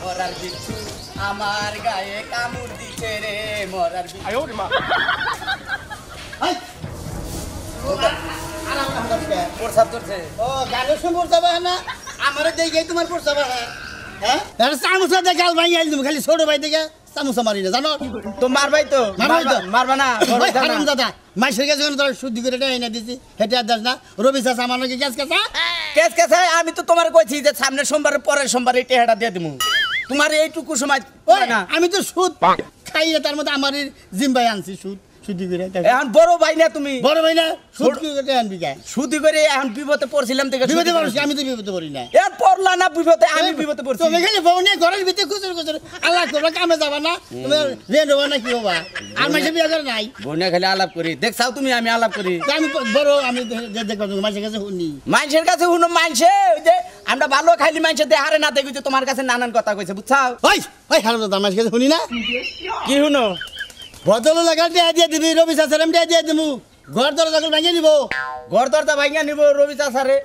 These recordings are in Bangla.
মরার বিচ্ছু আমার গায়ে কামড় দিছে রে মরার বিচ্ছু আয়ো রে মা প্রসাব করছে ও গানের সময় পড়ছাবা না আমারে দেখে তোমার পড়ছাবা হ্যাঁ চামচা দেখে গাল ভাঙি আইল তুমি খালি ছোট ভাই দেখে চামচা মারি না জানো তো মারবাই তো মারবা না হারাম দাদা মাইসের কাছে তোর শুদ্ধি করে এনে দিছি হেঁটে আর দাস না রবি চাষা আমার নাকি গ্যাস কাছা কেস কেসে আমি তো তোমার কইছি যে সামনের সোমবারে পরের সোমবারে এই টেহাটা দিয়ে দিমু তোমার এইটুকু সময় না আমি তো সুদ খাইয়ে তার মধ্যে আমার জিম্বাই আনছি সুদ সুদি করে এখন বড় ভাই না তুমি বড় ভাই না সুদ কি করে আনবি কে সুদি করে এখন বিপদে পড়ছিলাম থেকে বিপদে পড়ছি আমি তো বিপদে পড়ি না এর পড়লা না বিপদে আমি বিপদে পড়ছি তুমি খালি বউনে ঘরের ভিতরে কুচুর কুচুর আল্লাহ করবা কামে যাবা না তুমি রেন্ট হবা না কি হবা আর মাসে বিয়া করে নাই বোনে খালি আলাপ করি দেখছাও তুমি আমি আলাপ করি আমি বড় আমি দেখবা তুমি মাসের কাছে শুনি মানুষের কাছে শুনো মানুষে ওই যে আমরা ভালো খাইলি মানুষের দেহারে না দেখি যে তোমার কাছে নানান কথা কইছে বুঝছাও ওই ওই হারাম দাদা মাসের কাছে শুনি না কি শুনো বদল লাগা দিয়ে দিবি রবি চাচার আমি দিয়ে দিমু ঘর দর যখন ভাঙিয়ে দিব ঘর দরজা ভাঙিয়া নিব রবি চাচারে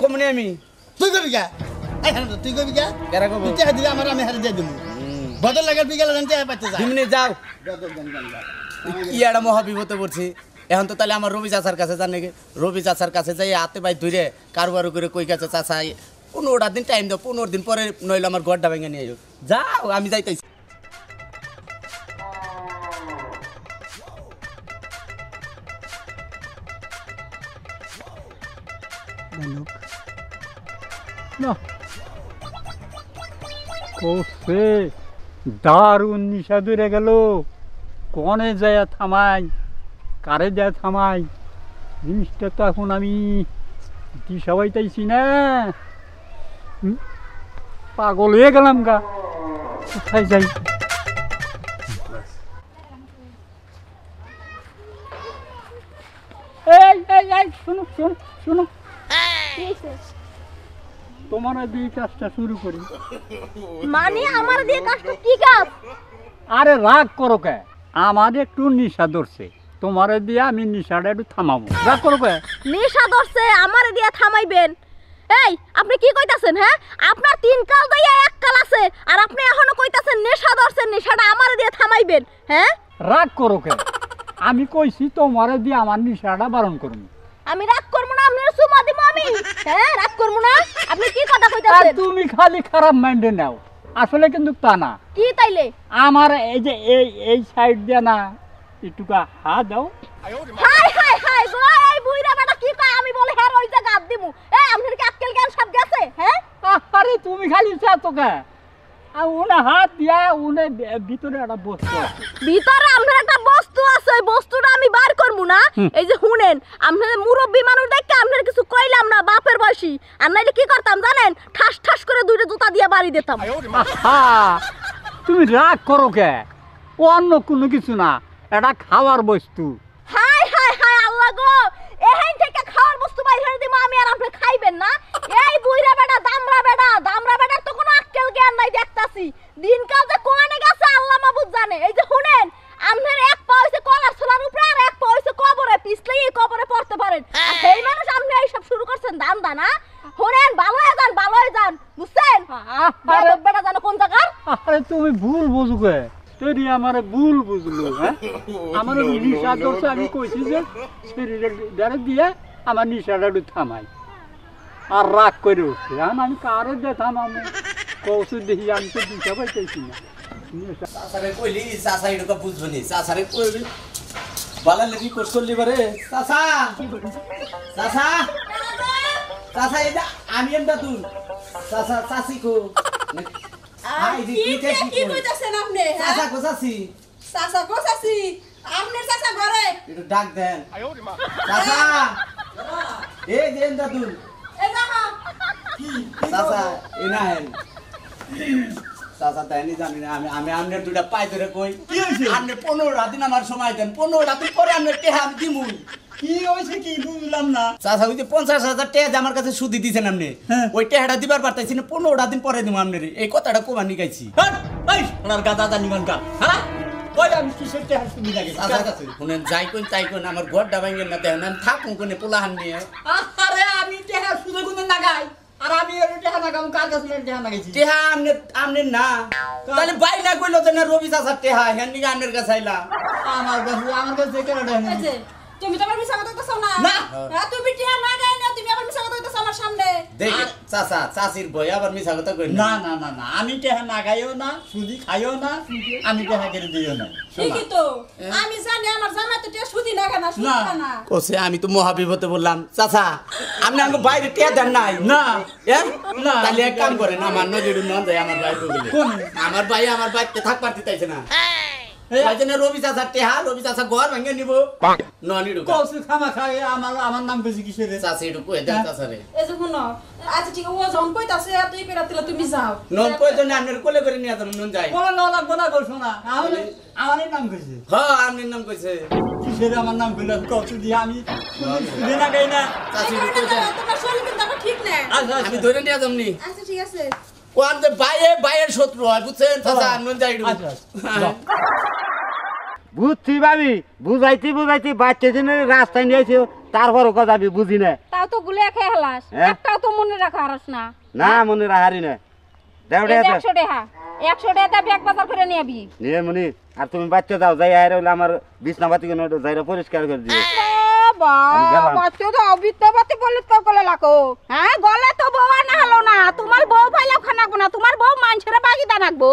কমনি আমি তুই কবি কা এই হারাম তুই কবি কা কেরা কব তুই দিবি আমার আমি হারে দিয়ে দিমু বদল লাগা বিকেল জানতে পাইতে যা দিমনে যাও কি একটা মহা বিপদে পড়ছি এখন তো তাহলে আমার রবি চাচার কাছে জানে রবি চাচার কাছে যাই হাতে পাই ধরে কারবার করে কই কাছে চাচা 15টা দিন টাইম দাও 15 দিন পরে নইলে আমার ঘরটা ভেঙে নিয়ে যাও আমি যাইতেছি কোসে দারুণ নিশা ধরে গেল কনে যায় থামাই কারে যায় থামাই জিনিসটা তো এখন আমি দিশা পাইতেছি না পাগল হয়ে গেলাম গা কোথায় যাই এই এই এই শুনো শুনো শুনো তোমার দিয়ে কাজটা শুরু করি মানে আমার দিয়ে কাজটা কি কাজ আরে রাগ করো কে আমার একটু নিশা ধরছে তোমার দিয়ে আমি নিশাটা একটু থামাবো রাগ করো কে নেশা ধরছে আমার দিয়ে থামাইবেন এই আপনি কি কইতাছেন হ্যাঁ আপনার তিন কাল দইয়া এক কাল আছে আর আপনি এখনো কইতাছেন নেশা ধরছে নেশাটা আমার দিয়ে থামাইবেন হ্যাঁ রাগ করো কে আমি কইছি তোমার দিয়ে আমার নিশাটা বারণ করুন আমি রাগ করব না আপনার সুমা দিব আমি হ্যাঁ রাগ করব না আপনি কি কথা কইতাছেন তুমি খালি খারাপ মাইন্ডে নাও আসলে কিন্তু তা না কি তাইলে আমার এই যে এই সাইড দিয়ে না একটুকা হাত দাও হাই হাই হাই গো এই বুইরা বেটা কি কয় আমি বলে হের ওই জায়গা হাত দিমু এই আপনার কি আক্কেল জ্ঞান সব গেছে হ্যাঁ আরে তুমি খালি চাতো কে আর উনি হাত দিয়া উনি ভিতরে একটা বস্তু আছে ভিতরে আপনার একটা বস্তু আছে ওই বস্তুটা আমি বার করব না এই যে শুনেন আপনাদের মুরব্বি মানুষ দেখে আপনার কিছু কইলাম না বাপের বয়সী আর নাইলে কি করতাম জানেন ঠাস ঠাস করে দুইটা জুতা দিয়ে বাড়ি দিতাম তুমি রাগ করো কে অন্য কোনো কিছু না এটা খাওয়ার বস্তু হাই হাই হাই আল্লাহ গো এহেন থেকে খাওয়ার বস্তু বাইরে দিমু আমি আর আপনি খাইবেন না এই বুইরা বেটা দামরা বেটার তো কোনো আক্কেল জ্ঞান নাই দেখতাছি দিনকাল যে কোনে গেছে আল্লাহ মাবুদ জানে এই যে শুনেন আপনার এক পা হইছে কলার ছোলার উপরে আর এক পা হইছে কবরে পিছলেই এই কবরে পড়তে পারেন আর সেই মানুষ আপনি এই সব শুরু করছেন দান্দা না শুনেন ভালো হয়ে যান বুঝছেন আরে বেটা জানো কোন জায়গার আরে তুমি ভুল বুঝো কে তুই আমারে ভুল বুঝলো হ্যাঁ আমার নিশা দোষ আমি কইছি যে শরীরের দ্বারা দিয়ে আমার নিশাটা একটু থামাই আর রাগ করে উঠছে আমি কারো দিয়ে থামাবো কৌশল দেখি আমি তো দিশা পাইতেছি না চাচারে কইলি চাচা এটা বুঝবো নি চাচারে কইলি বালা লাগি কোর্স করলি বারে চাচা চাচা চাচা এটা আমি এমদা তুই চাচা চাচি কো কি কইতাছেন আপনি চাচা কো চাচি চাচা কো চাচি আপনার চাচা ঘরে একটু ডাক দেন চাচা এই যে এমদা তুই এ দেখো কি চাচা এ না হেন চাচা তাইনি জানি না আমি আমনে দুইটা পাই ধরে কই কি হইছে আমনে 15 দিন আমার সময় দেন 15 দিন পরে আমনে টেহা আমি দিমু কি হইছে কি বুঝলাম না চাচা ওই যে 50,000 টাকা আমার কাছে সুদি দিছেন আপনি ওই টাকাটা দিবার পারতাইছি না 15 দিন পরে দিমু আমনে এই কথাটা কোবা নিকাইছি এই ওনার গাদা জানি মানকা হ্যাঁ ওই আমি কিসের টাকা শুনি লাগে চাচার কাছে শুনেন যাই কোন তাই কোন আমার ঘরটা ভাঙেন না দেন আমি থাকুন কোনে পোলাহান নিয়ে আরে আমি টাকা শুনে কোন লাগাই আর আমি এর টাকা না কাম কার কাছে টাকা না গেছি টেহা আমনে না তাহলে বাই না কইলো যে না রবি চাচার টেহা হেন নিকে আমনের কাছে আইলা আমার কাছে কেন টাকা এই নেই যে, তুমি তো আবার মিছা কথা কইতাছো না না। হ্যাঁ, তুমি টিয়া না গাই না তুমি আবার মিছা কথা কইতাছো আমার সামনে দেখ চাচা চাচির বই আবার মিছা কথা কই না না না না আমি টাকা না খাইও না সুদি খাইও না আমি টাকা করে দিও না ঠিকই তো আমি জানি আমার জামাই তো টিয়া সুদি না কেনা সুদি না। না কোসে আমি তো মহাবিপদে বললাম চাচা আপনি আমাকে বাইরে টেহা দেন নাই না এ? না। তাহলে এক কাম করেন আমার নজর নন যায় আমার ভাই বলে কোন? আমার বাইতে থাক পারতে চাইছে না ভাইজনে রবি চাচা টেহা রবি চাচা ঘর ভাঙে নিব ননি ঢুকা কৌশল খামা খাই আমার নাম বেশি কিসের রে? চাচি একটু কই দেন চাচা রে এই যে শুনো আচ্ছা ঠিক আছে ও যখন কইতাছে তুই কইরা দিলে তুমি যাও নন প্রয়োজন আপনার কোলে করে নিয়ে যাবেন নন যাই বলো না লাগবো না কৌশল না আমারই নাম কইছে হ্যাঁ আপনার নাম কইছে কিসের আমার নাম কইল কৌশল দিয়ে আমি সুদি না খাই না চাচি এই একটু কই কারণে দেন। তোমার শরীর কিন্তু আমার ঠিক না আচ্ছা আমি ধরে নিয়ে যামনি আচ্ছা ঠিক আছে কোন যে বাইয়ের শত্রু হয় বুঝছেন চাচা নন যাই একটু আচ্ছা বুঝছি ভাবি বুঝাইতে বাচ্চা দিনের রাস্তায় নিয়েছে তারপরও কথা আমি বুঝি না তাও তো গুলে খেয়ে হেলাস হ্যাঁ? একটাও তো মনে রাখা হারস না না মনে রাহারি না দেও এই যে রে 100 টাকা 100 টাকা ব্যাগ বাজার করে নিয়ে আবি নিয়ে মনি আর তুমি বাচ্চা দাও যাই আয় রইলে আমার বিছনাপাতি কোনো যাইরা পরিষ্কার করে দিও বাবা আমি গেলাম। বাচ্চা তো অবিদ্যাবাতি বলে তো গলে লাখো হ্যাঁ গলে তো বউ না হলো না তোমার বউ পাইলেও খানাকবো না তোমার বউ মানুষের বাকি দানাকবো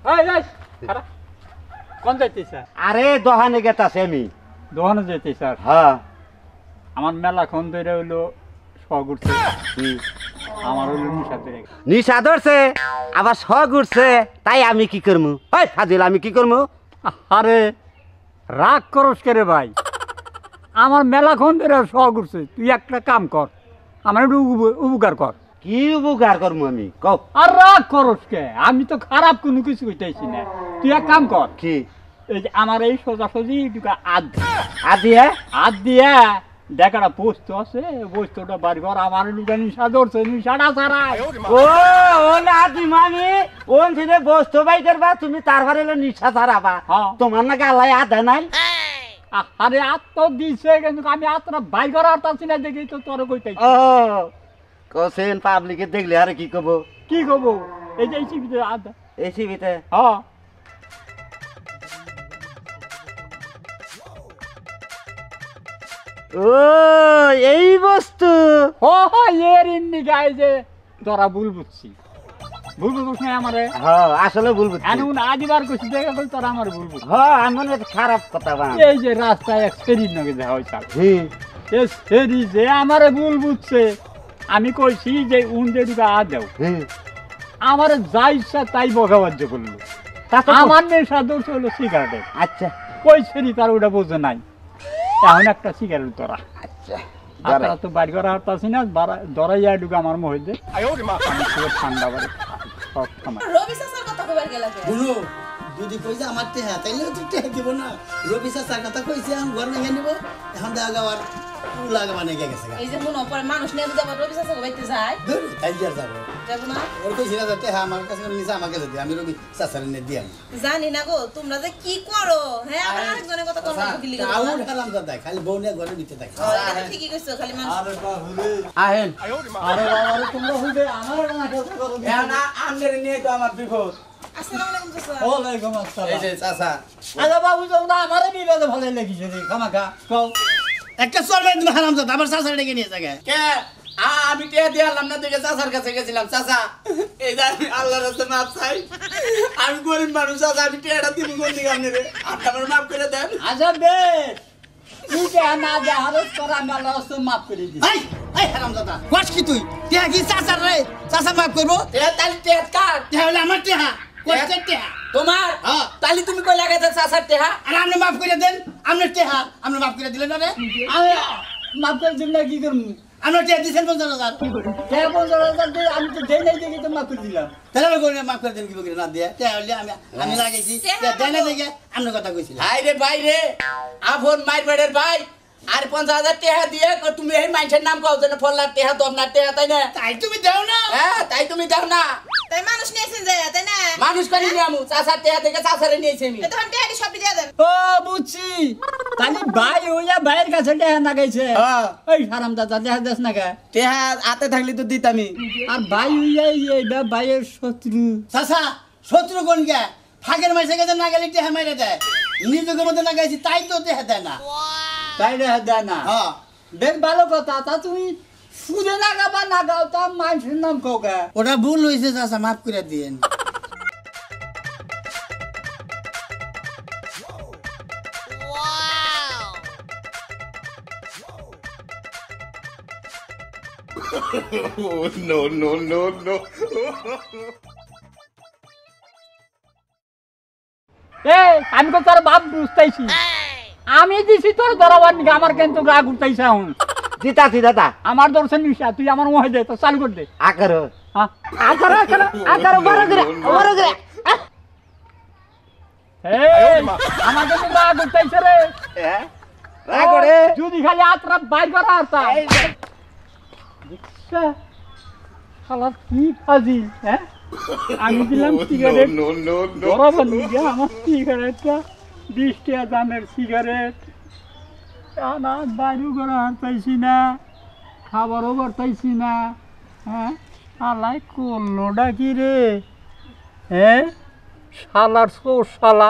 এই এই খারা কোন যাইতে স্যার আরে দোকানে গেতাছে আমি দোকানে যাইতে স্যার হ্যাঁ আমার মেলা খন ধরে হইলো শখ উঠছে কি? আমার হইলো নিশা ধরে নিশা ধরছে আবার শখ উঠছে তাই আমি কি করবো ওই ফাজিল আমি কি করবো আরে রাগ করস কে রে ভাই আমার মেলা খন ধরে শখ উঠছে তুই একটা কাম কর আমার একটু উপকার কর কি উপকার করবো আমি কও আর রাগ করস কে আমি তো খারাপ কোনো কিছু কইতেছি না তুই এক কাম কর কি এই যে আমার এই সোজাসুজি দুটা আদিয়া হাত দিয়ে দেখাটা পোস্ত আছে পোস্তটা বাড়ি ঘর আমার নিশা ধরছে নিশাটা ছাড়া ও ওলে আদি মামি ওন থেকে বস্তু বাই করবা তুমি তারপরে হলো নিশা ছাড়াবা হ্যাঁ। তোমার না গালাই আধা নাই আরে হাত তো দিছে কিন্তু আমি হাতটা বাই করার তাছি না দেখি তো তোর কইতাই ও কোসেন পাবলিকে দেখলে আর কি কব কি করবো এই যে এই চিবিতে আদা এই সিবিতে হ্যাঁ ও এই বস্তু এর ইন্নি গাই যে তোরা ভুল বুঝছি ভুল বুঝছ না আমারে হ্যাঁ আসলে বলবো এখন আজিবার কইছি দেখা কই তোরা আমার ভুল বুঝ হ্যাঁ আমার খারাপ কথা বা এই যে রাস্তায় এক সেরির নগে দেখা হইছে হুম এ সেরি যে আমারে ভুল বুঝছে আমি কইছি যে উন্ডে দুটা আ দাও হুম আমার যা ইচ্ছা তাই বকাবাজ্য করলো আমার নেশা দোষ হলো সিগারেটের আচ্ছা কই সেরি তার ওটা বোঝে নাই এখন একটা সিগারেট তোরা আচ্ছা আপনারা তো বাড়ি করা হাঁটতাছি না ধরাই যায় ঢুকে আমার মহিলে আমি খুব ঠান্ডা বাড়ি সব সময় রবি চাচার কথা কইবার গেলা কে বুনু যদি কইছে আমার টেহা তাইলে তো টেহা দিব না রবি চাচার কথা কইছে আমি ঘর ভেঙে নিব এখন দেখা আবার লাগা মানে গেছে এই যে মনে পরে মানুষ নিয়ে যদি আবার রবি চাচাকে বাইতে যায় ধরু তাই আর যাবো যাবো না ওর কইছিল যে টেহা আমার কাছে নিছে আমাকে যদি আমি রবি চাচার নিয়ে দিয়ে আমি জানি না গো তোমরা যে কি করো হ্যাঁ আবার আরেকজনের কথা করো গিলি গেলো আউট খেলাম তো দেখ খালি বউ নিয়ে ঘরের ভিতরে থাকে ঠিকই কইছো খালি মানুষ আরে বাবুরে আহেন আরে বাবা রে তোমরা হইবে আমার না কথা করো এখন আমনের নিয়ে তো আমার বিপদ আসসালামু আলাইকুম চাচা ওয়ালাইকুম এই আসসালাম যে চাচা আরে বাবু তোমরা আমারে বিবাদে ভালো লাগিছে রে খামাখা কও একটা চলবে তুমি হারাম তো আবার চাচার ডেকে নিয়ে থাকে কে আমি টিয়া দিয়ে আনলাম না দেখে চাচার কাছে গেছিলাম চাচা এই যে আমি আল্লাহর রাস্তায় মাপ চাই আমি গরিব মানুষ চাচা আমি টিয়াটা দিব কোন দিকে আপনি রে আপনি আমার মাফ করে দেন আচ্ছা বেশ তুই কে না যা হারত কর আমি আল্লাহ রাস্তায় মাফ করে দিই এই এই হারাম দাদা কোয়াস কি তুই টেহা কি চাচার রে চাচা মাফ করবো টিয়া তাহলে টিয়া কার টেহা হলে আমার টেহা কোয়াসের টেহা তোমার হ্যাঁ। তাহলে তুমি কই লাগাইছো চাচার টিয়া আর আপনি মাফ করে দেন আপনার টেহা আপনি মাফ করে দিলেন না রে আমি মাফ করে দিন না কি করবো আপনার টেহা দিয়েছেন 50,000 কে বলছো আমি তো দেই নাই দেখি তো মাফ করে দিলাম তাহলে আমি করে মাফ করে দেন কি করে না দিয়ে টেহা হলে আমি লাগাইছি দেয় না দেখে আপনার কথা কইছিলাম হাই রে ভাই রে আফন মাইরবেড়ের ভাই আর 50,000 টাকা দিয়ে তুমি এই মানুষের নাম কও যেন ফল্লার টাকা দমনার টাকা তাই না তাই তুমি দেও না হ্যাঁ তাই তুমি দাও না তাই মানুষ নিয়েছেন যায় তাই না মানুষ করে নিয়ে আমু চাচার টেহা থেকে চাচারে নিয়েছি আমি তখন টেহাটি সব দিয়ে দেন ও বুঝছি তাহলে ভাই ওইয়া ভাইয়ের কাছে দেখা না গেছে হ্যাঁ। ওই হারাম দাদা দেখা দেশ না গে টেহা হাতে থাকলে তো দিতামি আর ভাই ওইয়া এইটা ভাইয়ের শত্রু চাচা শত্রু কোন গে ফাঁকের মাইসে গেছে না গেলে টেহা মেরে দেয় নিজের মধ্যে না গেছি তাই তো টেহা দেয় না তাই দেখা দেয় না হ্যাঁ বেশ ভালো কথা তা তুমি সুদে না গাবা না গাও তা মানুষের নাম কোকে ওটা ভুল হয়েছে চাচা মাফ করে দিয়েন আমি তো তোর বাপ বুঝতেছি আমি দিছি তোর ধরাবার নিকে আমার কিন্তু রাগ উঠতেছে এখন দিতাছি দাদা আমার দর্শন নিশা তুই আমার মহে দে তো চালু করে দে আকারো হ্যাঁ আকারো আকারো আকারো বড় করে এই, আমার কিন্তু রাগ উঠতেছে রে রাগ করে যদি খালি আত্রা বাইর করা আসতা শালা কি ফাজিল হ্যাঁ আমি দিলাম সিগারেট বরাবর নিয়ে আমার সিগারেটটা 20 টাকা দামের সিগারেট না বাইরেও করা হারতাইছি না খাবারও করতাইছি না হ্যাঁ শালাই করলোটা কি রে হ্যাঁ শালার সো শালা